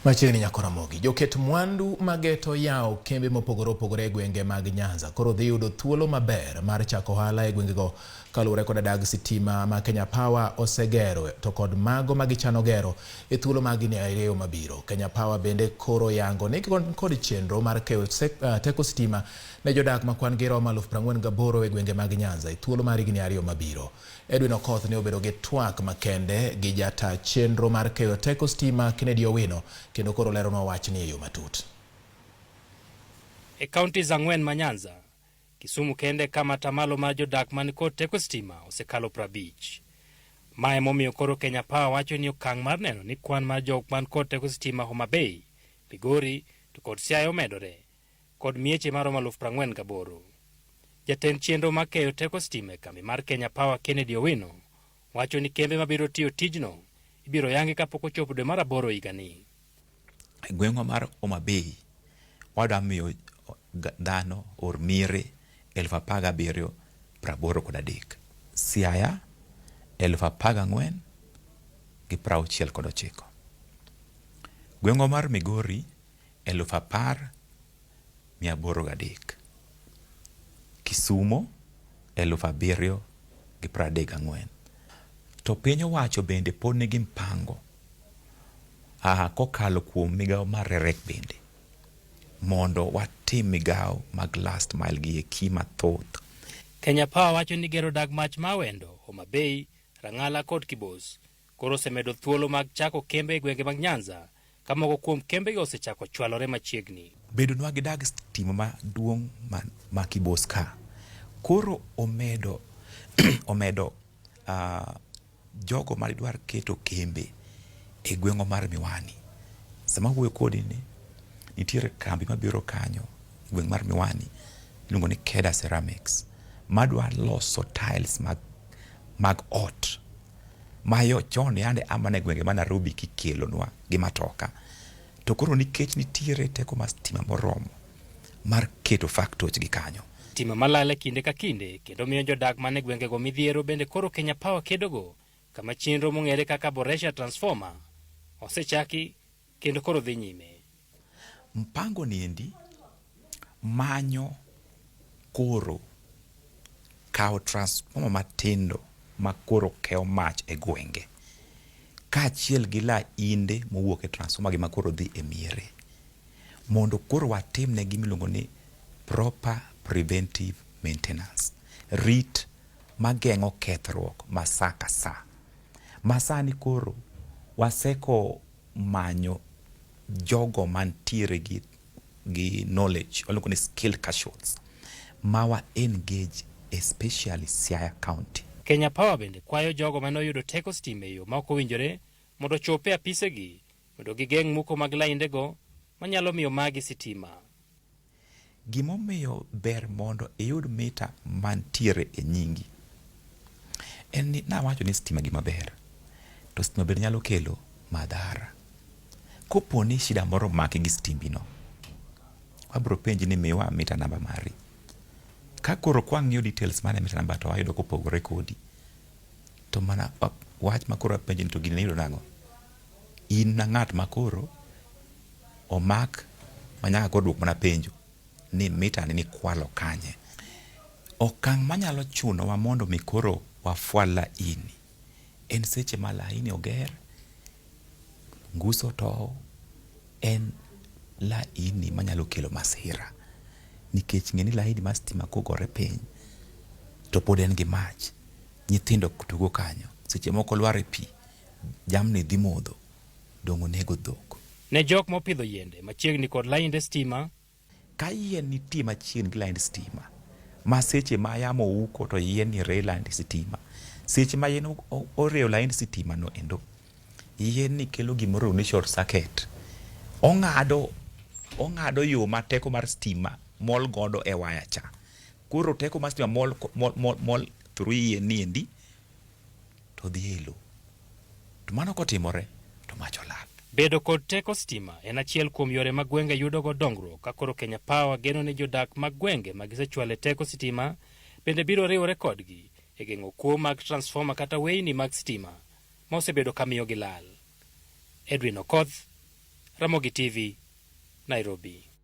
Machiegni nyako Ramogi, joket mwandu mageto yao kembe mopogore opogore e gwenge mag Nyanza koro dhi yudo thuolo maber mar chako ohala e gwengego kaluwore kod dag sitima ma Kenya Power osegero to kod mago magichano gero e thuolo mag higni ariyo mabiro. Kenya Power bende koro yango ni kod chenro mar keyo teko sitima ne jodak ma kwan gi romo 48,000 e gwenge mag Nyanza e thuolo mar higni ariyo mabiro. EDWIN OKOTH ne obedo gi twak makende gi jata chenro mar keyo teko sitima EDWIN kendo koro lero no wach ni e yo matut. E counties ang'wen ma Nyanza, Kisumu kende kama tamalo ma jodak man kod teko sitima osekalo 50. Mae momiyo koro Kenya Power wacho ni okang' mar neno ni kwan mar jok man kod teko sitima Homa Bay, Migori to kod Siaya omedore kod mieche maromo 48,000. Jatend chenro mar keyo teko sitima e kambi mar Kenya Power EDWIN wacho ni kembe mabiro tiyo tijno ibiro yangi kapok ochopo dwe mar 8 higani. Gweng'wa mar Homa Bay wadwa miyo dhano or miere 17,083. Siaya 14,069. Gweng'wa mar Migori 10,803. Kisumu 7,034. To piny owacho bende pod nigi mpango kokalo kuom migawo mar rek bende mondo watim migawo mag last mile gi ekima thoth. Kenya Power wacho ni gero dag mach mawendo Homa Bay, Rangala kod Kibos koro osemedo thuolo mag chako kembe e gwenge mag Nyanza ka moko kuom kembe osechako chwalore machiegni. Bedonwa gi dag stima maduong' ma Kibos ka koro omedo jogo madwar keto kembe e gweng'o mar Miwani. Sama wuoyo kodi ni nitiere kambi mabiro kanyo gweng' mar Miwani iluongo ni Keda Ceramics madwa loso tiles mag ot mayo chon yande amane gwenge ma Nairobi kikelonwa gi matoka to koro nikech nitiere teko mar stima moromo mar keto factories gi kanyo. Stima malale kinde ka kinde kendo miyo jodak mane gwengego midhiero bende koro Kenya Power kedogo kama chenro mong'ere kaka Boresha Transformer osechaki kendo koro dhi nyime. Mpango niendi manyo koro kao transformer matindo ma koro keo mach e gwenge kaachiel gi lainde mowuok e transformer gi ma koro dhi e miere mondo koro watim ne gimiluongo ni proper preventive maintenance, rit mageng'o kethruok masa ka sa. Masani koro waseko manyo jogo mantiere gi knowledge oluongo ni skill casuals mawa engage especially Siaya County. Kenya Power bende kwayo jogo manoyudo teko sitima e yo ma ok owinjore mondo chope apisegi mondo gigeng' muko mag laindego manyalo miyo magi sitima. Gimomiyo ber mondo iyud mita mantiere e nyingi en ni nawacho ni sitima gima ber to sitima bende nyalo kelo madhara. Kopo ni shida moro maki gi stimbino wabro penji ni miwa mita namba mari. Ka koro kwang'iyo details mane mita namba to wayudo kopogore kodi to mana wach makoro penji to gini yudo nago in na ng'at makoro omak manyaka kodwok mana penjo ni mita ni kwalo kanye. Okang' manyalo chuno wa mondo mikoro wafwal laini en seche ma laini oger nguso to en laini manyalo kelo masira nikech ng'eni laini mar stima kogore piny to pod en gi mach nyithindo tugo kanyo seche moko lwar e pi jamni dhi modho dongo nego dhok. Ne jok mopidho yiende machiegni kod lainde stima ka yien nitie machiegni gi lainde stima ma seche ma yamo uko to yien ni re lainde stima seche ma yien oreo lainde stima no endo yien ni kelo gimoro ni short circuit ong'ado yo ma teko mar stima mol godo e waya cha koro teko mar stima mol through yien niendi to dhi elo to mano kotimore to mach olal. Bedo kod teko sitima en achiel kuom yore mag gwenge yudogo dongruok ka koro Kenya Power geno ni jodak mag gwenge magisechwale teko sitima bende biro riwore kodgi e geng'o kuo mag transformer kata weyni mag sitima ma osebedo kamiyo gi lal. EDWIN OKOTH, Ramogi TV, Nairobi.